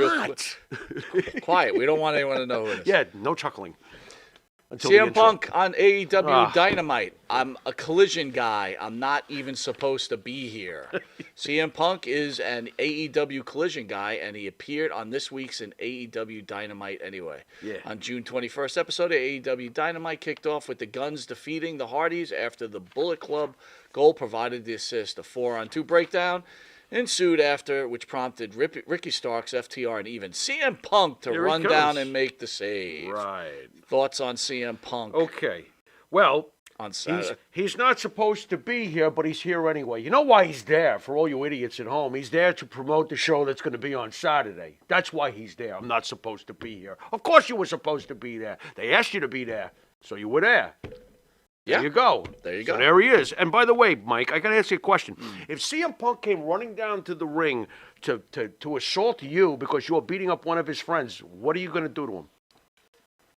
What? Quiet. We don't want anyone to know who it is. Yeah, no chuckling. Until the CM intro. Punk on AEW Ah. Dynamite. I'm a Collision guy. I'm not even supposed to be here. CM Punk is an AEW Collision guy, and he appeared on this week's in AEW Dynamite anyway. Yeah. On June 21st episode of AEW Dynamite kicked off with the Guns defeating the Hardys after the Bullet Club Gold provided the assist. A 4-on-2 breakdown ensued after, which prompted Ricky Starks, FTR, and even CM Punk to Here it run down comes. and make the save. Right. Thoughts on CM Punk Okay. Well, on Saturday? he's not supposed to be here, but he's here anyway. You know why he's there, for all you idiots at home? He's there to promote the show that's going to be on Saturday. That's why he's there. I'm not supposed to be here. Of course you were supposed to be there. They asked you to be there, so you were there. Yeah. There you go. There you So go. there he is. And by the way, Mike, I got to ask you a question. If CM Punk came running down to the ring to assault you because you're beating up one of his friends, what are you going to do to him?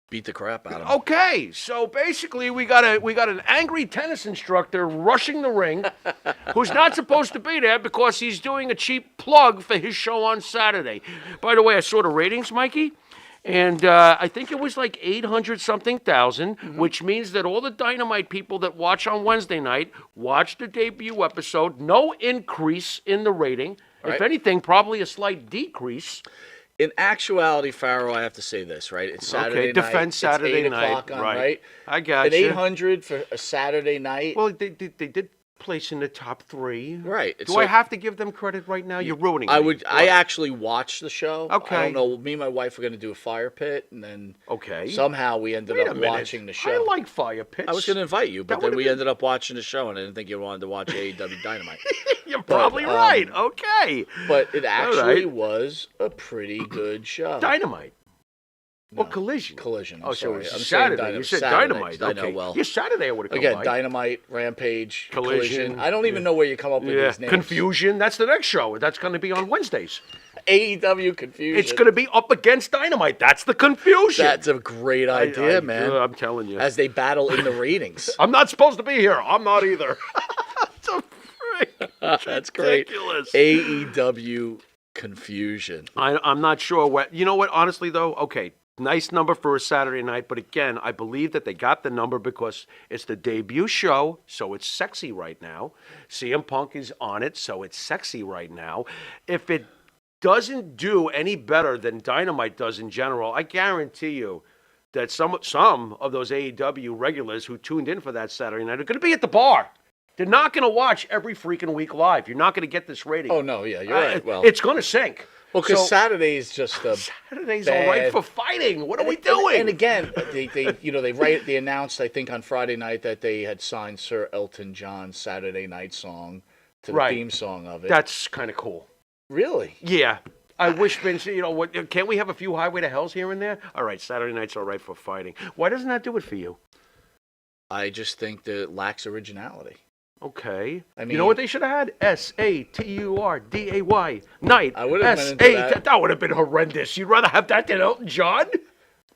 Beat the crap out of him. Okay, so basically we got an angry tennis instructor rushing the ring, who's not supposed to be there because he's doing a cheap plug for his show on Saturday. By the way, I saw the ratings, Mikey, and I think it was like 800-something thousand, which means that all the Dynamite people that watch on Wednesday night watch the debut episode. No increase in the rating. If Right. anything, probably a slight decrease. In actuality, Farrell, I have to say this, right? It's Saturday night. defend It's Saturday 8 night, o'clock on, right. I got An you. 800 for a Saturday night. Well, they did place in the top 3. Right. Do So- I have to give them credit right now? You're ruining I me. would. I actually watched the show. Okay. I don't know. Me and my wife were going to do a fire pit, and then Okay. somehow we ended Wait a up minute. watching the show. I like fire pits. I was going to invite you, but That then would've we been- ended up watching the show, and I didn't think you wanted to watch AEW Dynamite. You're probably right. Okay. But it actually right. was a pretty good show. Dynamite. No, Or collision. Collision. I'm Oh, so sorry. it's I'm Saturday. saying You said Saturday. Dynamite. I Okay. know well. Yeah, Saturday I would have come Again, by. Dynamite, Rampage, Collision. Collision. I don't even know where you come up with Yeah. these names. Confusion. That's the next show. That's going to be on Wednesdays. AEW Confusion. It's going to be up against Dynamite. That's the confusion. That's a great idea, man. I'm telling you. As they battle in the ratings. I'm not supposed to be here. I'm not either. It's a freak. That's great. Ridiculous. AEW Confusion. I'm not sure what. You know what? Honestly, though, okay, nice number for a Saturday night. But again, I believe that they got the number because it's the debut show, so it's sexy right now. CM Punk is on it, so it's sexy right now. If it doesn't do any better than Dynamite does in general, I guarantee you that some of those AEW regulars who tuned in for that Saturday night are going to be at the bar. They're not going to watch every freaking week live. You're not going to get this rating. Oh, no, yeah, you're right. Well, It's going to sink. well, because So- Saturday is just a Saturday's all right bad- for fighting. What are we doing? And again, they announced, I think, on Friday night that they had signed Sir Elton John's Saturday Night song to the Right. theme song of it. That's kind of cool. Really? Yeah. I wish Vince, what? Can't we have a few Highway to Hells here and there? All right, Saturday night's all right for fighting. Why doesn't that do it for you? I just think that it lacks originality. Okay. I you mean- know what they should have had? SATURDAY. Night. I would've been into that. That would have been horrendous. You'd rather have that than Elton John?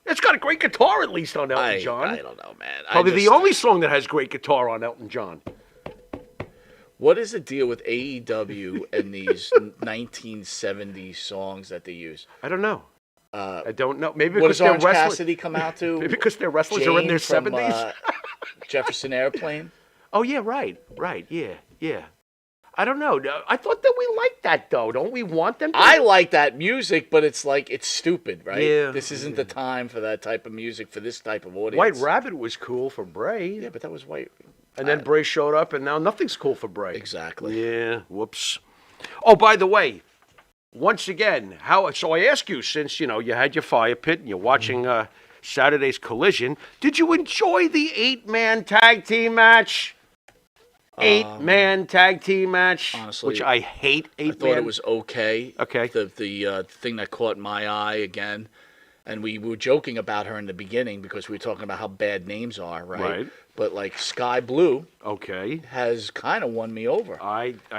It's got a great guitar, at least, on Elton John. I don't know, man. Probably the only song that has great guitar on Elton John. What is the deal with AEW and these 1970s songs that they use? I don't know. I don't know. Maybe What because does they're Orange wrestlers. Cassidy come out to? Maybe because their wrestlers are in their Jane from, 70s. Jefferson Airplane. Oh, yeah, right, yeah. I don't know. I thought that we liked that, though. Don't we want them to? I like that music, but it's like it's stupid, right? Yeah, This isn't the time for that type of music for this type of audience. White Rabbit was cool for Bray. Yeah, but that was White. And then Bray showed up, and now nothing's cool for Bray. Exactly. Yeah, whoops. Oh, by the way, once again, so I ask you, since, you had your fire pit and you're watching Saturday's Collision, did you enjoy the 8-man tag team match? 8-man tag team match, honestly, which I hate. 8-man. I thought it was okay. Okay. The thing that caught my eye again, and we were joking about her in the beginning because we were talking about how bad names are, right? Right. But like Sky Blue Okay. has kind of won me over.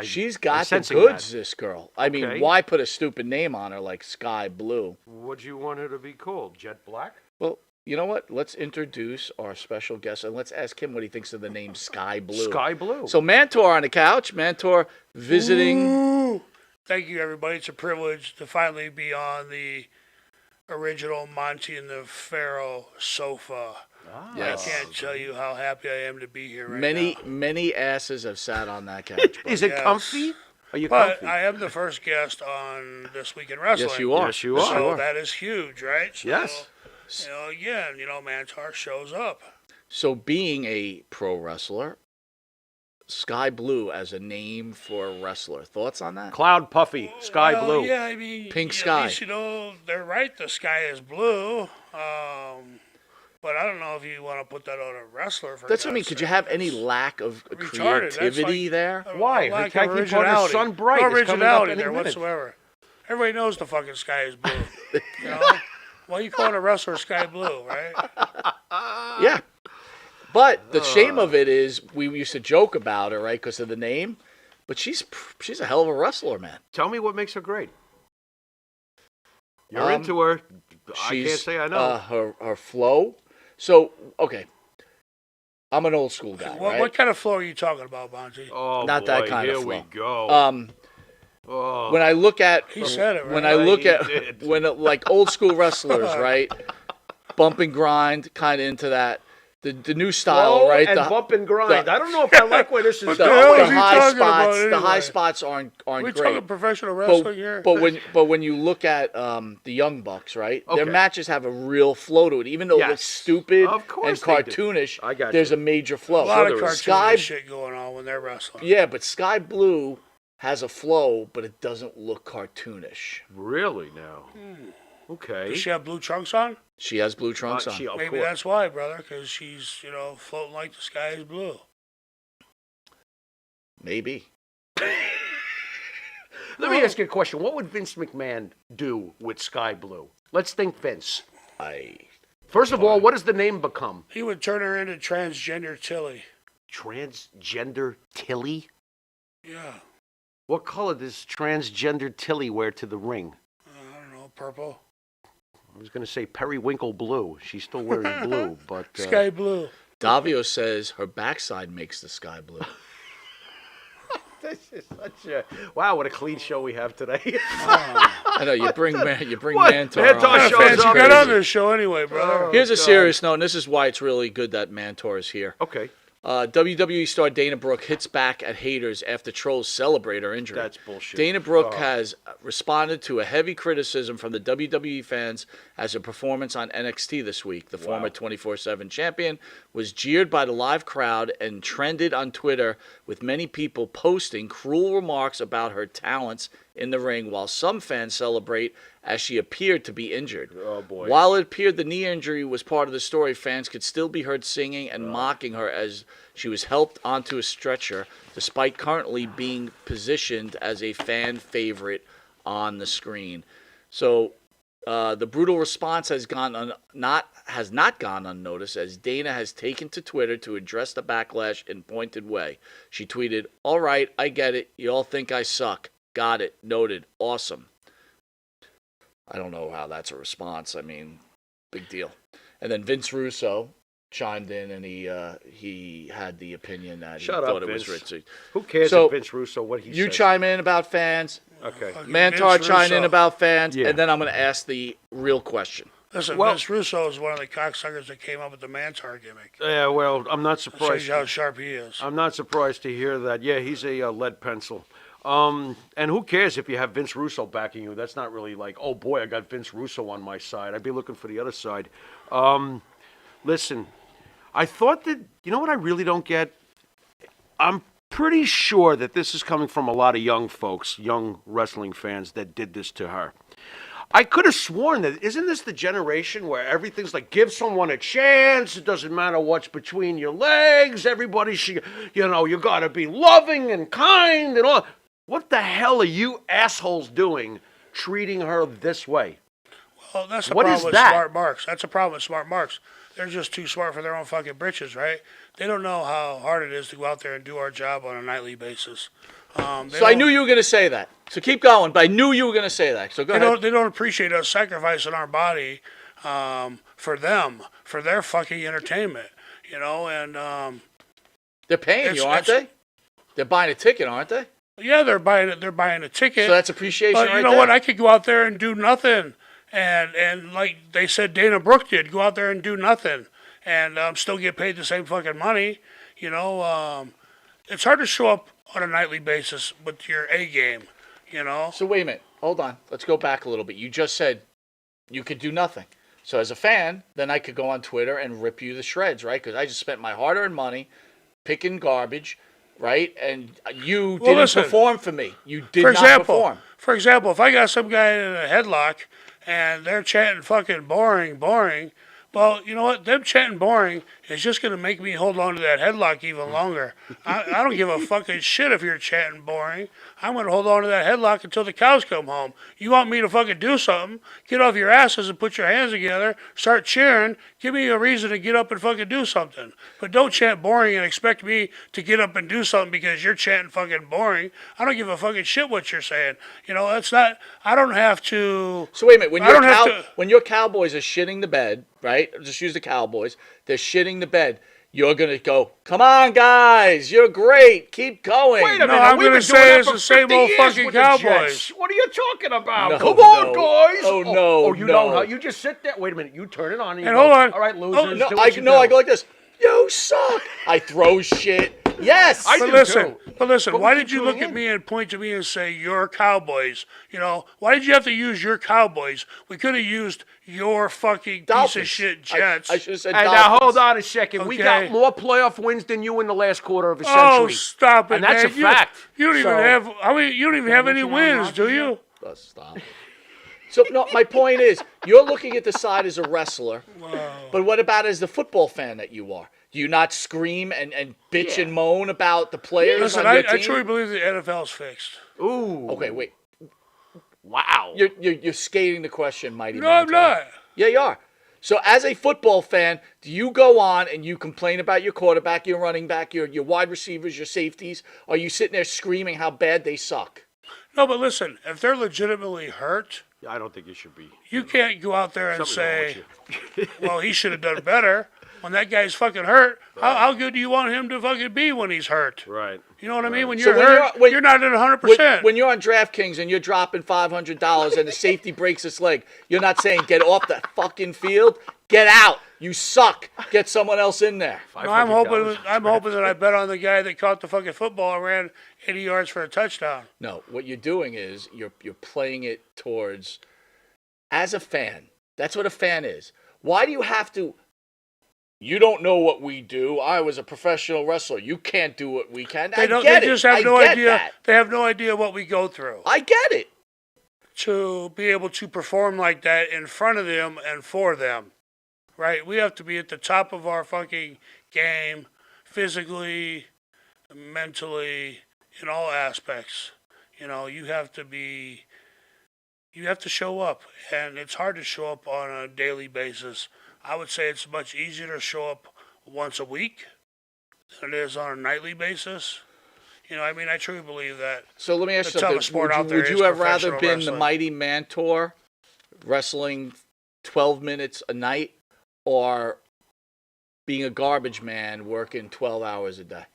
She's got I'm the sensing goods, that. this girl. I mean, Okay. why put a stupid name on her like Sky Blue? What'd you want her to be called? Jet Black? Well, you know what? Let's introduce our special guest and let's ask him what he thinks of the name Sky Blue. Sky Blue. So Mantor on the couch. Mantor visiting Thank you, everybody. It's a privilege to finally be on the original Monty and the Pharaoh sofa. Yes. I can't tell you how happy I am to be here right Many, now. many asses have sat on that couch. Is buddy. it Yes. comfy? Are you But comfy? I am the first guest on This Week in Wrestling. Yes, you are. Yes, you are. So that is huge, right? So, Yes. Again, Mantar shows up. So, being a pro wrestler, Sky Blue as a name for a wrestler. Thoughts on that? Cloud puffy, sky Well, blue. Yeah, I mean, Pink at sky. least, they're right. The sky is blue. But I don't know if you want to put that on a wrestler. For That's what I mean. God's Could you sake. have any lack of Retarded. That's creativity like there? Why? Lack Can't of keep calling the originality. sun bright. No It's coming up originality any there minute. whatsoever. Everybody knows the fucking sky is blue. you know? Why you calling a wrestler sky blue, right? Yeah. But the shame of it is we used to joke about her, right, because of the name. But she's a hell of a wrestler, man. Tell me what makes her great. You're into her. I can't She's, say I know. her flow. So, okay. I'm an old school guy, right? What kind of flow are you talking about, Monty? Oh, not boy, that kind of here we flow. go. Oh, When I look at He said it, right? when I look He at did. when like old school wrestlers, right? Bump and grind, kind of into that. The new style, Flow right? and The, bump and grind. the- I don't know if I like where this is the hell going. is the he high talking about spots, the high anyway? spots aren't we great. talking professional wrestling here? But when you look at the Young Bucks, right? Their Okay. matches have a real flow to it, even though it Yes. looks stupid Of and course they do. cartoonish. I got there's you. a major flow. a lot of there is. cartoon shit going on when they're wrestling. Yeah, but Sky Blue has a flow, but it doesn't look cartoonish. Really now? Okay. Does she have blue trunks on? She has blue trunks on. Of Maybe course. that's why, brother, because she's, floating like the sky is blue. Maybe. Let me ask you a question. What would Vince McMahon do with Sky Blue? Let's think Vince. First of all, what does the name become? He would turn her into transgender Tilly. Transgender Tilly? Yeah. What color does transgender Tilly wear to the ring? I don't know, purple. I was going to say periwinkle blue. She's still wearing blue, but Sky blue. Davio says her backside makes the sky blue. this is such a wow! What a clean show we have today. I know you bring What? Mantar. Mantar What on. shows fans you up. got Crazy. on this show anyway, brother? Here's a God. serious note, and this is why it's really good that Mantor is here. Okay, WWE star Dana Brooke hits back at haters after trolls celebrate her injury. that's bullshit. Dana Brooke Oh. has responded to a heavy criticism from the WWE fans as her performance on NXT this week. The former 24/7 champion was jeered by the live crowd and trended on Twitter, with many people posting cruel remarks about her talents in the ring, while some fans celebrate as she appeared to be injured. Oh, boy. While it appeared the knee injury was part of the story, fans could still be heard singing and mocking her as she was helped onto a stretcher, despite currently being positioned as a fan favorite on the screen. So the brutal response has not gone unnoticed, as Dana has taken to Twitter to address the backlash in a pointed way. She tweeted, "All right, I get it. You all think I suck. Got it. Noted. Awesome." I don't know how that's a response. I mean, big deal. And then Vince Russo chimed in, and he had the opinion that he Shut up, thought it was Vince. rich. Who cares So, if Vince Russo what he You says? chime in about fans. Okay. Fucking Mantar Vince chime in Russo. about fans, Yeah. and then I'm going to ask the real question. Listen, Well- Vince Russo is one of the cocksuckers that came up with the Mantar gimmick. Yeah, well, I'm not Shows surprised. you how sharp he is. I'm not surprised to hear that. Yeah, he's a lead pencil. And who cares if you have Vince Russo backing you? That's not really like, oh boy, I got Vince Russo on my side. I'd be looking for the other side. Listen, I thought that, you know what I really don't get? I'm pretty sure that this is coming from a lot of young folks, young wrestling fans that did this to her. I could have sworn that, isn't this the generation where everything's like, give someone a chance, it doesn't matter what's between your legs, everybody should, you gotta be loving and kind and all. What the hell are you assholes doing treating her this way? Well, that's the What problem is with that? smart marks. That's a problem with smart marks. They're just too smart for their own fucking britches, right? They don't know how hard it is to go out there and do our job on a nightly basis. So I knew you were going to say that. So keep going, but I knew you were going to say that. So go ahead. They don't appreciate us sacrificing our body for them, for their fucking entertainment, and They're paying you, aren't it's- they? They're buying a ticket, aren't they? Yeah, they're buying it. They're buying a ticket. So that's appreciation But you right know there. what? I could go out there and do nothing, and like they said, Dana Brooke did, go out there and do nothing, and still get paid the same fucking money. You know, it's hard to show up on a nightly basis with your A game. You know. So wait a minute. Hold on. Let's go back a little bit. You just said you could do nothing. So as a fan, then I could go on Twitter and rip you the shreds, right? Because I just spent my hard-earned money picking garbage, right? And you didn't listen, perform for me. You did for not example, perform. For example, if I got some guy in a headlock and they're chanting fucking boring, boring, well, you know what? Them chanting boring is just going to make me hold on to that headlock even longer. I don't give a fucking shit if you're chanting boring. I'm going to hold on to that headlock until the cows come home. You want me to fucking do something? Get off your asses and put your hands together. Start cheering. Give me a reason to get up and fucking do something. But don't chant boring and expect me to get up and do something because you're chanting fucking boring. I don't give a fucking shit what you're saying. You know, that's not. I don't have to. So wait a minute. I don't have to. When your Cowboys are shitting the bed, right? Just use the Cowboys. They're shitting the bed. You're gonna go, come on, guys, you're great, keep going. Wait a No, minute, I'm we've gonna been say doing that it's for the same 50 old years fucking with the Cowboys. Jets. What are you talking about? No, Come no. on, guys. Oh, no, you no. don't. You just sit there. Wait a minute. You turn it on. And, And you hold go, on. All right, Oh, losers. No, do what I you no, I do." go like this. You suck. I throw shit. Yes. I But do listen, too. but listen. But Why we did keep you look tuning at in. me and point to me and say your Cowboys? You know, why did you have to use your Cowboys? We could have used your fucking Dolphins. piece of shit Jets. I should have said Hey, Dolphins. now hold on a second. We got Okay. more playoff wins than you in the last quarter of a Oh, century. stop it, And that's man. a fact. You don't even So- have. I mean, you don't even have any wins, do you? Oh, stop. So no, my point is, you're looking at the side as a wrestler, but what about as the football fan that you are? Do you not scream and bitch and moan about the players Listen, on your I team? truly believe the NFL's fixed. Ooh. Okay, wait. Wow. You're skating the question, Mighty No, I'm Mantle. not. Yeah, you are. So as a football fan, do you go on and you complain about your quarterback, your running back, your wide receivers, your safeties? Or are you sitting there screaming how bad they suck? No, but listen, if they're legitimately hurt, I don't think you should be. you can't go out there and Something's wrong say, with you. well, he should have done better. When that guy's fucking hurt, how good do you want him to fucking be when he's hurt? Right. You know what I mean? When So you're when hurt, you're- you're not at 100%. When you're on DraftKings and you're dropping $500 and the safety breaks his leg, you're not saying get off the fucking field, get out. You suck. Get someone else in there. No, I'm hoping $500. that I bet on the guy that caught the fucking football and ran 80 yards for a touchdown. No, what you're doing is you're playing it towards as a fan. That's what a fan is. Why do you have to? You don't know what we do. I was a professional wrestler. You can't do what we can. They I don't. get They it. just have I no get idea. that. They have no idea what we go through I get it. to be able to perform like that in front of them and for them. Right? We have to be at the top of our fucking game, physically, mentally, in all aspects. You know, you have to show up, and it's hard to show up on a daily basis. I would say it's much easier to show up once a week than it is on a nightly basis. You know, I mean, I truly believe that. So let me ask The you something. toughest sport out there Would is you have rather professional been the wrestling. mighty Mantor wrestling 12 minutes a night or being a garbage man working 12 hours a day?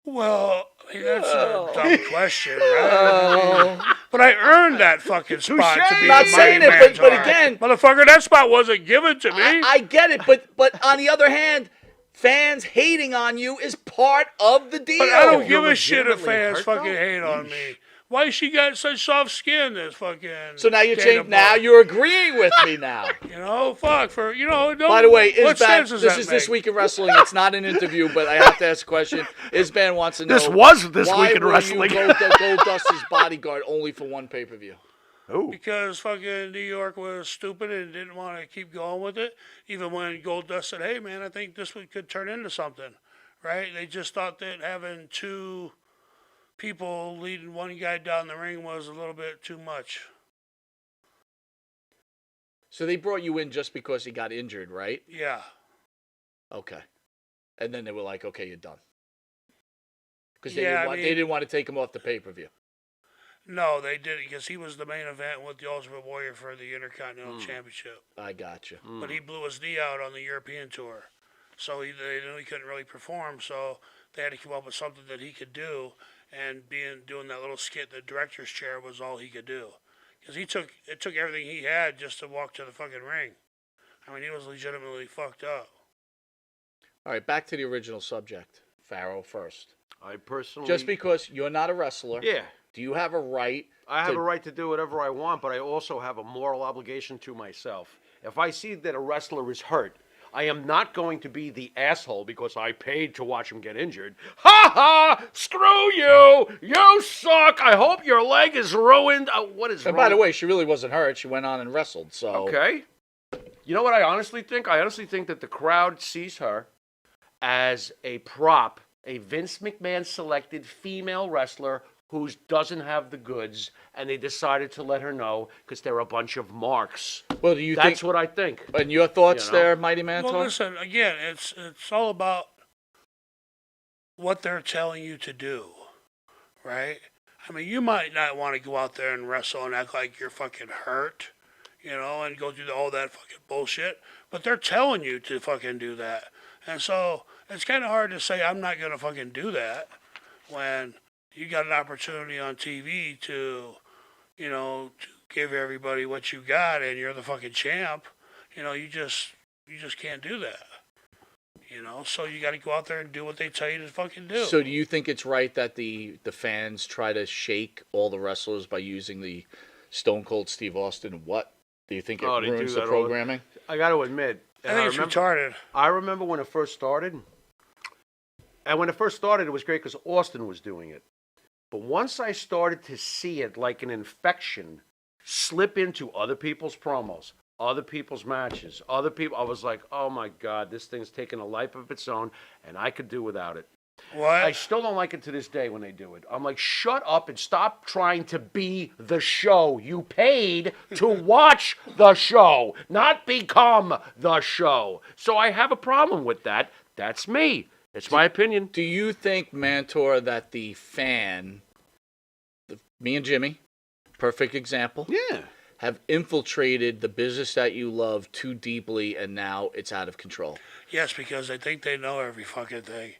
Well, I mean, that's a dumb question, right? But I earned that fucking spot to be Not the saying mighty it, but Mantar. again- motherfucker, that spot wasn't given to me. I get it, but on the other hand, fans hating on you is part of the deal. But I don't You're give a shit if legitimately fans hurt, fucking though? hate on me. Why she got such soft skin? This fucking. So now you're Dana changing. Now Brooke? you're agreeing with me now. You know, fuck for no. By the way, what Isban, sense does this that is This make? Week in Wrestling. It's not an interview, but I have to ask a question. Isban wants to know. This was This why Week in were Wrestling. You Goldust's bodyguard only for one pay-per-view? Ooh. Because fucking New York was stupid and didn't want to keep going with it. Even when Goldust said, "Hey man, I think this one could turn into something," right? They just thought that having two people leading one guy down the ring was a little bit too much. So they brought you in just because he got injured, right? Yeah. Okay. And then they were like, "Okay, you're done," because Yeah, I they mean- didn't want to take him off the pay-per-view. No, they didn't because he was the main event with the Ultimate Warrior for the Intercontinental Championship. I got you. But he blew his knee out on the European tour. So they knew he couldn't really perform, so they had to come up with something that he could do. and doing that little skit in the director's chair was all he could do, because it took everything he had just to walk to the fucking ring. I mean, he was legitimately fucked up. All right, back to the original subject. Pharaoh first. I personally. Just because you're not a wrestler, Yeah. do you have a right? I have to- a right to do whatever I want, but I also have a moral obligation to myself. If I see that a wrestler is hurt, I am not going to be the asshole because I paid to watch him get injured. Ha ha! Screw you! You suck! I hope your leg is ruined. What is And wrong? by the way, she really wasn't hurt. She went on and wrestled. So Okay. You know what I honestly think? I honestly think that the crowd sees her as a prop, a Vince McMahon selected female wrestler who doesn't have the goods, and they decided to let her know because they're a bunch of marks. Well, do you That's think? what I think. And your thoughts You know? there, Mighty Mantor? Well, listen, again, it's all about what they're telling you to do, right? I mean, you might not want to go out there and wrestle and act like you're fucking hurt, and go through all that fucking bullshit, but they're telling you to fucking do that. And so it's kind of hard to say I'm not going to fucking do that when you got an opportunity on TV to give everybody what you got and you're the fucking champ. You just can't do that. So you got to go out there and do what they tell you to fucking do. So do you think it's right that the fans try to shake all the wrestlers by using the Stone Cold Steve Austin? What do you think it Oh, they do ruins the that all the- programming? I got to admit, I think it's retarded. I remember when it first started, and when it first started, it was great because Austin was doing it. But once I started to see it like an infection slip into other people's promos, other people's matches, other people, I was like, oh my God, this thing's taking a life of its own, and I could do without it. What? I still don't like it to this day when they do it. I'm like, shut up and stop trying to be the show. You paid to watch the show, not become the show. So I have a problem with that. That's me. It's my opinion. Do you think, Mantor, that the fan, me and Jimmy, perfect example, Yeah. have infiltrated the business that you love too deeply and now it's out of control? Yes, because they think they know every fucking thing,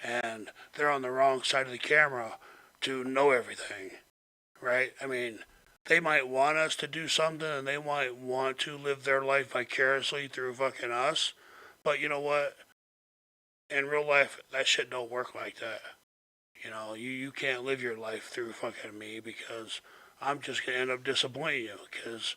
and they're on the wrong side of the camera to know everything, right? I mean, they might want us to do something, and they might want to live their life vicariously through fucking us, but you know what? In real life, that shit don't work like that. You can't live your life through fucking me, because I'm just gonna end up disappointing you, because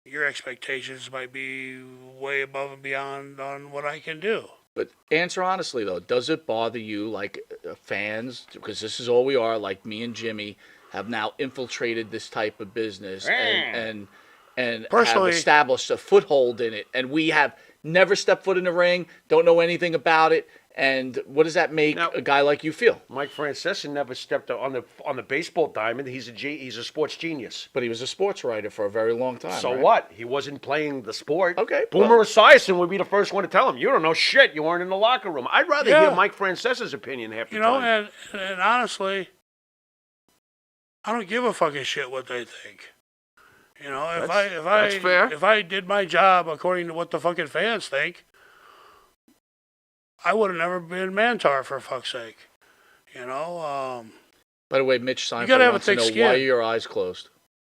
your expectations might be way above and beyond on what I can do. But answer honestly, though, does it bother you, like fans, because this is all we are, like me and Jimmy, have now infiltrated this type of business and have Personally- established a foothold in it, and we have never stepped foot in the ring, don't know anything about it, and what does that make Now- a guy like you feel? Mike Francesa never stepped on the baseball diamond. He's a sports genius. But he was a sports writer for a very long time. So right? what? He wasn't playing the sport. Okay, Boomer well- Esiason would be the first one to tell him, you don't know shit. You weren't in the locker room. I'd rather Yeah. hear Mike Francesa's opinion half the time. And honestly, I don't give a fucking shit what they think. That's fair. If I did my job according to what the fucking fans think, I would have never been Mantar, for fuck's sake. By the way, Mitch gotta Seinfeld have a wants to thick know skin. why are your eyes closed.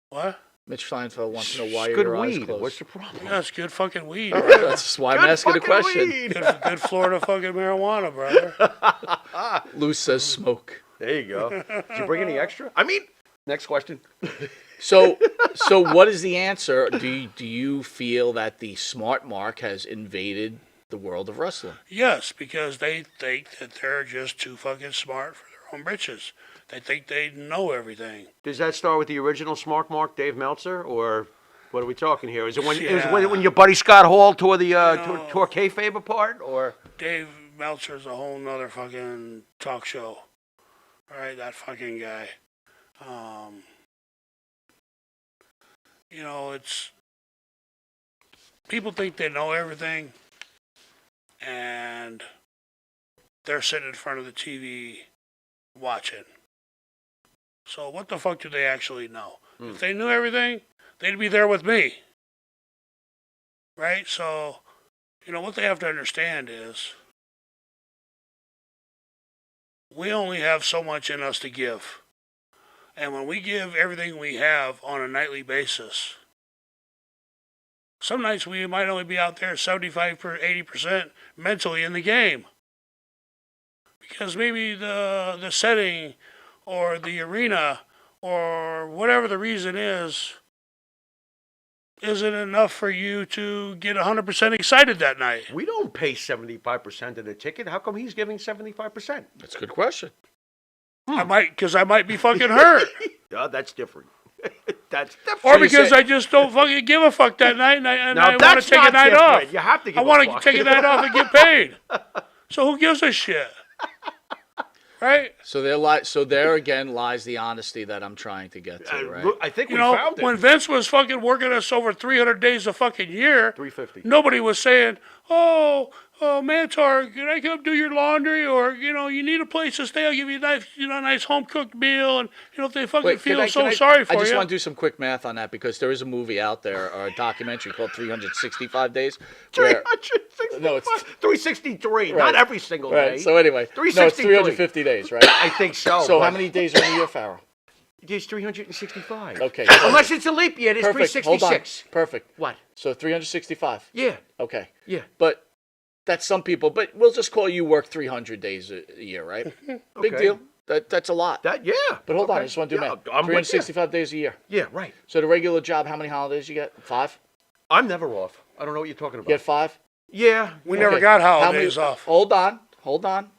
What? Mitch Seinfeld wants to know why It's are good your eyes weed. closed. What's the problem? Yeah, it's good fucking weed. All brother. right, that's just why I'm Good asking the fucking question. weed. Good Florida fucking marijuana, brother. Lou says smoke. There you go. Did you bring any extra? I mean, next question. So what is the answer? Do you feel that the smart mark has invaded the world of wrestling? Yes, because they think that they're just too fucking smart for their own britches. They think they know everything. Does that start with the original Smart Mark, Dave Meltzer, or what are we talking here? Is it when Yeah. when your buddy Scott Hall tore the No. tore kayfabe apart, or Dave Meltzer's a whole nother fucking talk show. Right, that fucking guy. It's people think they know everything, and they're sitting in front of the TV watching. So what the fuck do they actually know? If they knew everything, they'd be there with me. Right? So, what they have to understand is we only have so much in us to give. And when we give everything we have on a nightly basis, some nights we might only be out there 75 or 80% mentally in the game. Because maybe the setting or the arena or whatever the reason is isn't enough for you to get 100% excited that night. We don't pay 75% of the ticket. How come he's giving 75%? That's a good question. I might be fucking hurt. Yeah, that's different. That's different. Or because I just don't fucking give a fuck that night and I want to that's take a not night different. off. You have to give I a want to fuck. take a night off and get paid. So who gives a shit? Right? So there again lies the honesty that I'm trying to get to, right? I think You we know, found it. when Vince was fucking working us over 300 days a fucking year, 350. nobody was saying, oh, Mantar, can I come do your laundry? Or, you need a place to stay. I'll give you a nice home-cooked meal. And, if they fucking feel sorry for I you. just want to do some quick math on that because there is a movie out there or a documentary called 365 Days. Where, 365. No, it's 363. Right. Not every single day. right. So anyway, no, it's 363. 350 days, right? I think so. So how but many days are in a year, Farrell? There's 365. Okay. Unless it's a leap year, it's Perfect. Hold on. 366. Perfect. What? So 365. Yeah. Okay. Yeah. But that's some people. But we'll just call you work 300 days a year, right? Big Okay. deal. That's a lot. Yeah. But hold on, Okay. I just want to do Yeah, math. I'm with you. 365 days a year. Yeah, right. So the regular job, how many holidays you get? 5? I'm never off. I don't know what you're talking about. You get 5? Yeah. We never Okay. got How many- holidays off. Hold on.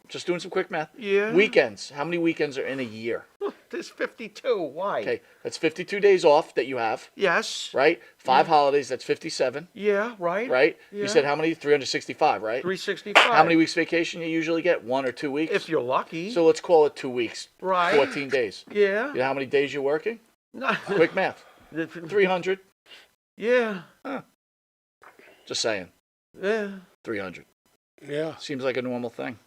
Just doing some quick math. Yeah. Weekends. How many weekends are in a year? There's 52. Why? Okay, that's 52 days off that you have, Yes. right? 5 holidays, that's 57, Yeah, right. right? Yeah. You said how many? 365, right? 365. How many weeks vacation you usually get? 1 or 2 weeks? If you're lucky. So let's call it 2 weeks. Right. 14 days. Yeah. You know how many days you're working? No. Quick math. 300. Yeah. Just saying. Yeah. 300. Yeah. Seems like a normal thing.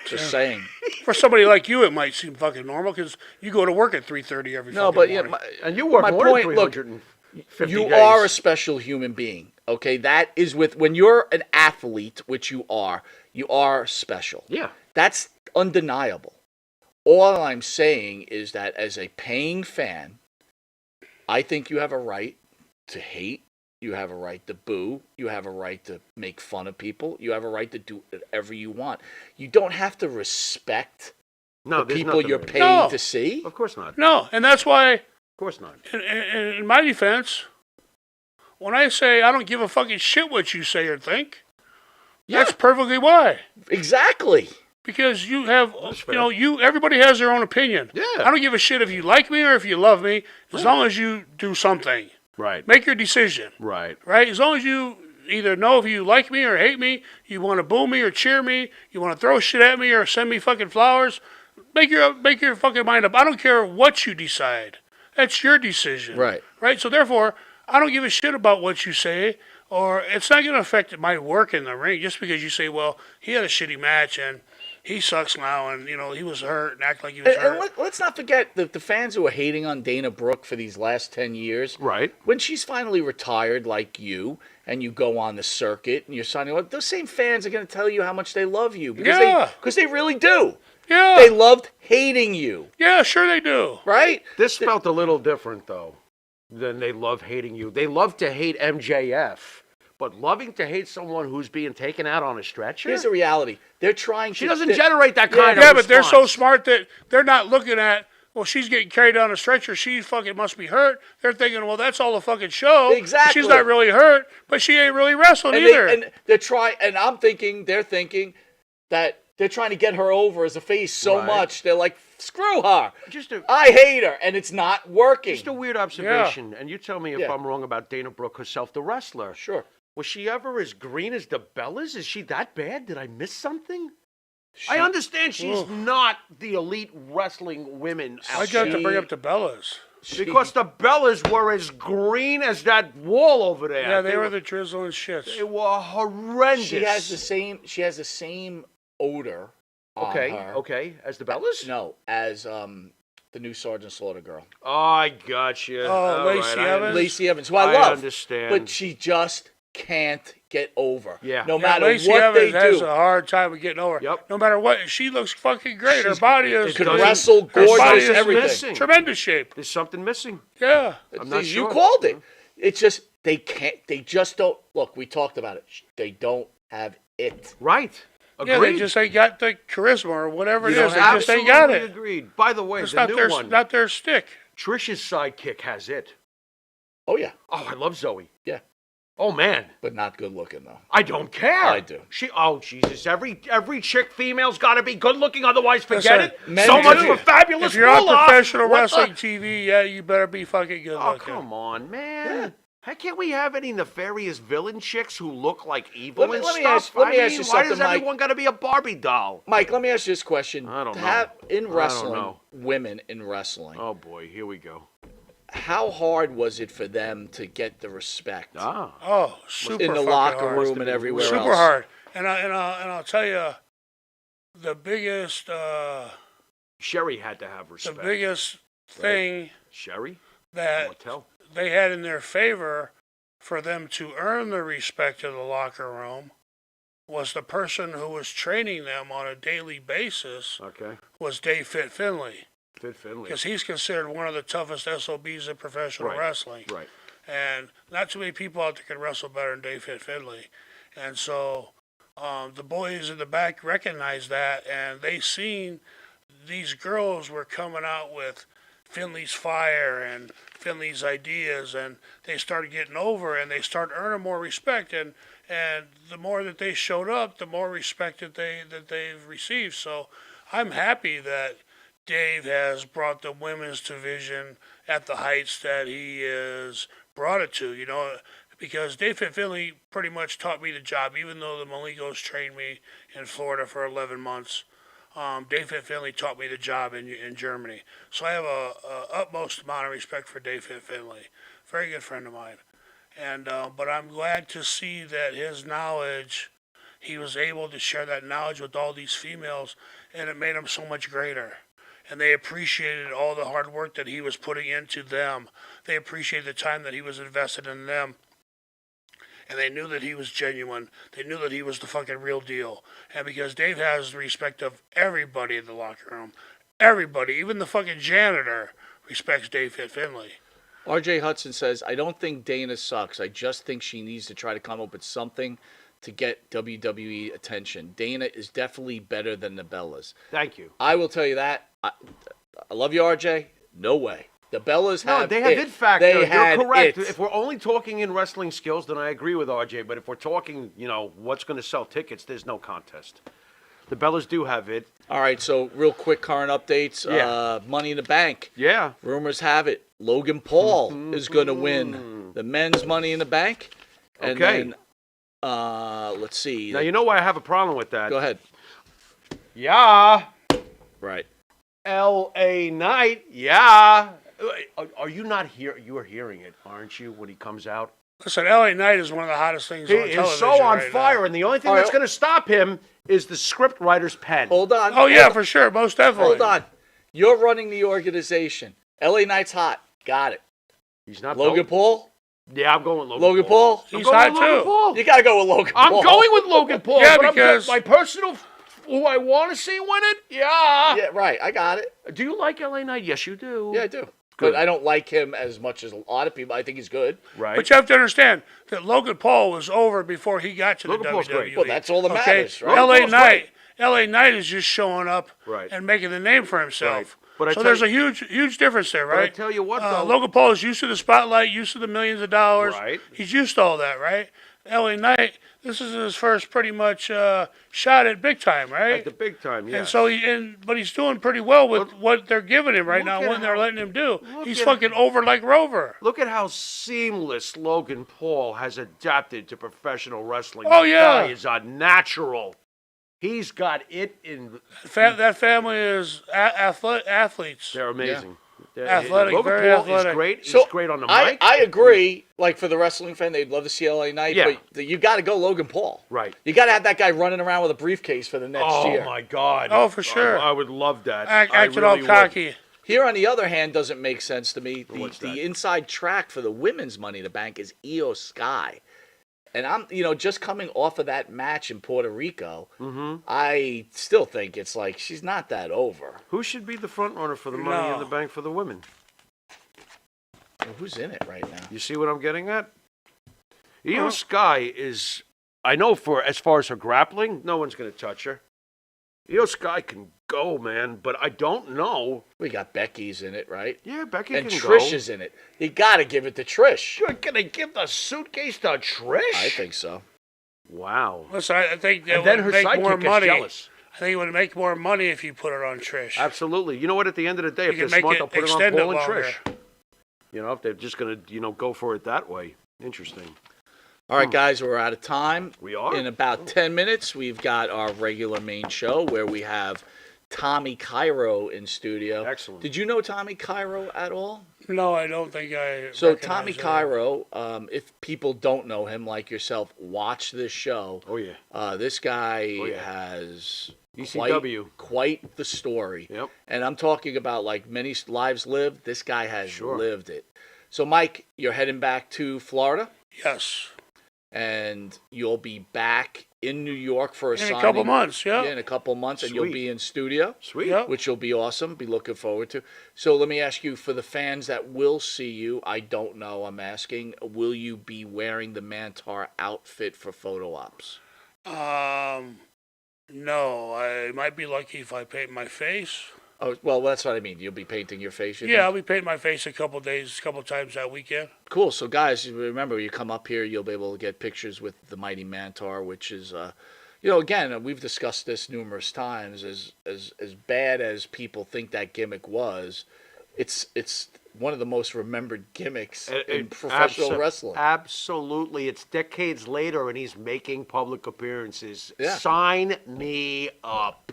Just saying. For somebody like you, it might seem fucking normal because you go to work at 3:30 every No, fucking but yeah, morning. And you work My more point, than look, 350 you days. are a special human being. Okay, that is when you're an athlete, which you are special. Yeah. That's undeniable. All I'm saying is that as a paying fan, I think you have a right to hate. You have a right to boo. You have a right to make fun of people. You have a right to do whatever you want. You don't have to respect No, the there's people nothing you're wrong. paying No. to see. Of course not. Of No, and that's why, course not. in my defense, when I say I don't give a fucking shit what you say or think, that's perfectly why. Exactly. Because you have, That's fair. everybody has their own opinion. Yeah. I don't give a shit if you like me or if you love me, as long as you do something. Right. Make your decision, Right. right? As long as you either know if you like me or hate me, you want to boo me or cheer me, you want to throw shit at me or send me fucking flowers, make your fucking mind up. I don't care what you decide. That's your decision. Right. Right? So therefore, I don't give a shit about what you say, or it's not going to affect my work in the ring just because you say, well, he had a shitty match and he sucks now and, he was hurt and act like he was hurt. And let's not forget the fans who are hating on Dana Brooke for these last 10 years. Right. When she's finally retired like you and you go on the circuit and you're signing up, those same fans are going to tell you how much they love you. Because they really do. Yeah. They loved hating you, Yeah, sure they do. right? This felt a little different, though, than they love hating you. They love to hate MJF, but loving to hate someone who's being taken out on a stretcher? Here's the reality. They're trying to... She doesn't generate that kind of Yeah, but they're so response. smart that they're not looking at, well, she's getting carried down a stretcher. She fucking must be hurt. They're thinking, well, that's all the fucking show. Exactly. She's not really hurt, but she ain't really wrestling and either. they're trying... And they're thinking that they're trying to get her over as a face so Right. much. They're like, screw her. Just a- I hate her. And it's not working. Just a weird observation, and you tell me if Yeah. I'm wrong about Dana Brooke herself, the wrestler. Sure. Was she ever as green as the Bellas? Is she that bad? Did I miss something? I understand she's not the elite wrestling women out Why'd you have to there. bring up the Bellas? Because the Bellas were as green as that wall over there. Yeah, they were the drizzling shits. They were horrendous. She has the same odor on her. Okay. As the Bellas? No, as the new Sergeant Slaughter girl. Oh, I gotcha. Oh, All Lacey right, Evans? Lacey Evans, who I I love. understand. But she just can't get over. Yeah. No Yeah, matter Lacey what Evans they has do. a hard time of getting over. Yep. No matter what, she looks fucking great. Her She's- body it is Could doesn't- wrestle, her gorgeous, body is everything. missing. tremendous shape. There's something missing. Yeah. I'm not You sure. called it. It's just they can't. They just don't. Look, we talked about it. They don't have it. Right. Yeah, Agreed. they just ain't got the charisma or whatever it You is. They don't just ain't got Absolutely it. agreed. By the way, It's the not new their one, not their stick. Trish's sidekick has it. Oh yeah, Oh, I love Zoe. yeah, Oh man, but not good looking though. I don't care. I do. Oh Jesus, every chick female's got to be good looking, otherwise forget Listen, it. men So much do. for fabulous. If you're on Ruloff. professional What the- wrestling TV, yeah, you better be fucking good Oh looking. come on, man. How can't we have any nefarious villain chicks who look like evil Let me- and let me stuff? ask- let me I ask mean, you why does something, Mike. everyone got to be a Barbie doll? Mike, let me ask you this question: I don't To know. have in I don't wrestling, know. women in wrestling, Oh boy, here we go. how hard was it for them to get the respect Ah, Oh, super in the fucking locker hard. room and everywhere Super else? hard. And I'll tell you, the biggest Sherry had to have respect. thing Sherry, that Martel. they had in their favor for them to earn the respect of the locker room was the person who was training them on a daily basis Okay, was Dave Fit Finley, Fit Finley. because he's considered one of the toughest SOBs in professional Right. wrestling. Right. And not too many people out there can wrestle better than Dave Fit Finley. And so the boys in the back recognized that, and they seen these girls were coming out with Finley's fire and Finley's ideas, and they started getting over, and they started earning more respect. And the more that they showed up, the more respect that they've received. So I'm happy that Dave has brought the women's division at the heights that he has brought it to, because Dave Fit Finley pretty much taught me the job, even though the Maligos trained me in Florida for 11 months. Dave Fit Finley taught me the job in Germany. So I have a utmost amount of respect for Dave Fit Finley. Very good friend of mine. And but I'm glad to see that his knowledge, he was able to share that knowledge with all these females, and it made him so much greater. And they appreciated all the hard work that he was putting into them. They appreciated the time that he was invested in them. And they knew that he was genuine. They knew that he was the fucking real deal. And because Dave has the respect of everybody in the locker room, everybody, even the fucking janitor, respects Dave Fit Finley. RJ Hudson says, I don't think Dana sucks. I just think she needs to try to come up with something to get WWE attention. Dana is definitely better than the Bellas. Thank you. I will tell you that. I love you, RJ. No way. The Bellas No, have they have it factor. They You're had correct. it. If we're only talking in wrestling skills, then I agree with RJ. But if we're talking, what's going to sell tickets, there's no contest. The Bellas do have it. All right, so real quick current updates. Yeah. Money in the Bank. Yeah. Rumors have it Logan Paul is going to win the men's Money in the Bank. And Okay. then, let's see. Now, you know why I have a problem with that? Go ahead. Yeah. Right. L.A. Knight. Yeah. Are you not here? You are hearing it, aren't you, when he comes out? Listen, LA Knight is one of the hottest things He on television is so on right fire, now. and the only thing All that's right. going to stop him is the script writer's pen. Hold on. Oh, yeah, Hold- for sure. Most definitely. Hold on. You're running the organization. LA Knight's hot. Got it. He's not Logan dope. Paul? Yeah, I'm going with Logan, Logan Paul? I'm He's going hot with Logan too. Paul. You got to go with Logan I'm Paul. going with Logan Paul. Yeah, but because- my personal, who I want to see win it. Yeah. Yeah, right. I got it. Do you like L.A. Knight? Yes, you do. Yeah, I do. Good. But I don't like him as much as a lot of people. I think he's good. Right. But you have to understand that Logan Paul was over before he got to Logan the Paul's WWE. great. Well, that's all that Okay? matters, right? LA Logan Paul's Knight, LA Knight is just showing up Right. and making the name for himself. Right. But I So tell there's you- a huge difference there, But right? I tell you what, though. Logan Paul is used to the spotlight, used to the millions of dollars. Right. He's used to all that, right? LA Knight, this is his first pretty much shot at big time, right? At the big time, yeah. And so but he's doing pretty well with Look- what they're giving him right look now, at what they're how- letting him do. look He's at- fucking over like Rover. Look at how seamless Logan Paul has adapted to professional wrestling. Oh, The yeah. guy is a natural. He's got it in. That family is athletes. They're amazing. They're- Athletic, Logan very Paul athletic. is great. He's So great on the I, mic. I agree. Like for the wrestling fan, they'd love to see LA Knight, Yeah. but you got to go Logan Paul. Right. You got to have that guy running around with a briefcase for the next Oh year. my God. Oh, for sure. I would love that. Acting I all really would. cocky. Here, on the other hand, doesn't make sense to me. What's that? The inside track for the women's Money in the Bank is Io Sky. And I'm, just coming off of that match in Puerto Rico, Mm-hmm. I still think it's like she's not that over. Who should be the front runner for the Money in the No. Bank for the women? Well, who's in it right now? You see what I'm getting at? Io Sky is, I know for as far as her grappling, no one's going to touch her. Io Sky can go, man, but I don't know. We got Becky's in it, right? Yeah, Becky And can Trish go. is in it. You got to give it to Trish. You're going to give the suitcase to Trish? I think so. Wow. Listen, I think that And then would her make more sidekick is money. jealous. I think it would make more money if you put it on Trish. Absolutely. You know what? At the end of the day, if You they're can make smart, it they'll put it on extend it Paul and longer. Trish. You know, if they're just going to, go for it that way. Interesting. All right, guys, we're out of time. We are? In about 10 minutes, we've got our regular main show where we have Tommy Cairo in studio. Excellent. Did you know Tommy Cairo at all? No, I don't think I. So recognize Tommy it. Cairo, if people don't know him like yourself, watch this show. Oh, yeah. This guy yeah. has ECW. quite the story. Yep. And I'm talking about like many lives lived. This guy has Sure. lived it. So Mike, you're heading back to Florida, Yes. and you'll be back in New York for a In signing. a couple months, yeah. Yeah, in a couple months, and you'll Sweet. be in studio, Sweet. Yep. which will be awesome. Be looking forward to. So let me ask you, for the fans that will see you, I don't know. I'm asking, will you be wearing the Mantar outfit for photo ops? No, I might be lucky if I paint my face. Oh, well, that's what I mean. You'll be painting your face. You Yeah, think? I'll be painting my face a couple times that weekend. Cool. So, guys, remember, you come up here, you'll be able to get pictures with the Mighty Mantar, which is, again, we've discussed this numerous times. As bad as people think that gimmick was, it's one of the most remembered gimmicks in professional wrestling. Absolutely. It's decades later, and he's making public appearances. Yeah. Sign me up.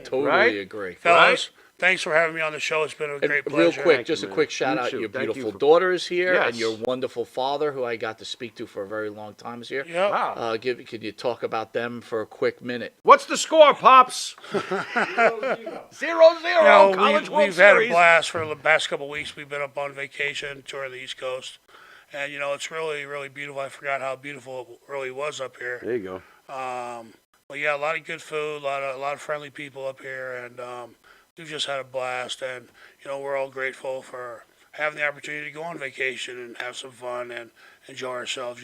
Totally Right? agree. Fellas, thanks for having me on the show. It's been a And great real pleasure. quick, Thank just you, a man. quick shout You out. too. Your Thank you beautiful for- daughter is here, and Yes. your wonderful father, who I got to speak to for a very long time, is here. Yep. Wow. Could you talk about them for a quick minute? What's the score, Pops? 0-0. You know, College World we've had a Series. blast for the past couple of weeks. We've been up on vacation, touring the East Coast. And, it's really, really beautiful. I forgot how beautiful it really was up here. There you go. Well, yeah, a lot of good food, a lot of friendly people up here, and we've just had a blast. And we're all grateful for having the opportunity to go on vacation and have some fun and enjoy ourselves.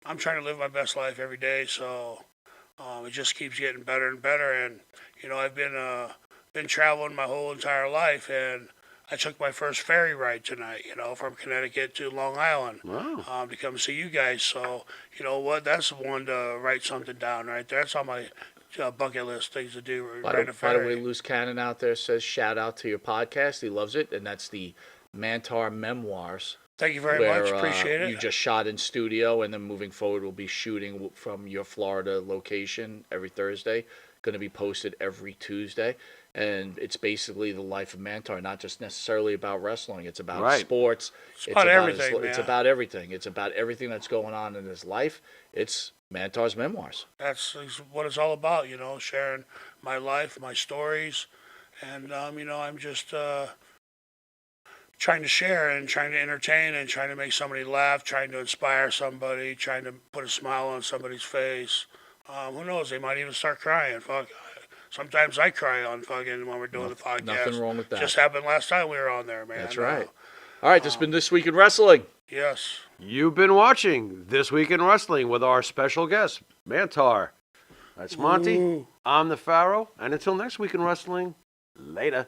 I'm trying to live my best life every day, so it just keeps getting better and better. And I've been traveling my whole entire life, and I took my first ferry ride tonight, from Connecticut to Long Island Wow. to come see you guys. So, you know what? That's one to write something down right there. That's on my bucket list things to do. By Ride a the way, ferry. Loose Cannon out there says shout out to your podcast. He loves it, and that's the Mantar Memoirs. Thank you very where, much. Appreciate it. You just shot in studio, and then moving forward, we'll be shooting from your Florida location every Thursday. Going to be posted every Tuesday, and it's basically the life of Mantar, not just necessarily about wrestling. It's about Right. sports. It's about everything, It's man. about everything. It's about everything that's going on in his life. It's Mantar's memoirs. That's what it's all about, sharing my life, my stories. And, I'm just trying to share and trying to entertain and trying to make somebody laugh, trying to inspire somebody, trying to put a smile on somebody's face. Who knows? They might even start crying. Fuck. Sometimes I cry on fucking when we're doing the podcast. Nothing wrong with that. Just happened last time we were on there, man. That's right. All right, this has been This Week in Wrestling. Yes. You've been watching This Week in Wrestling with our special guest, Mantar. That's Monty. Ooh. I'm the Pharaoh. And until next week in wrestling, later.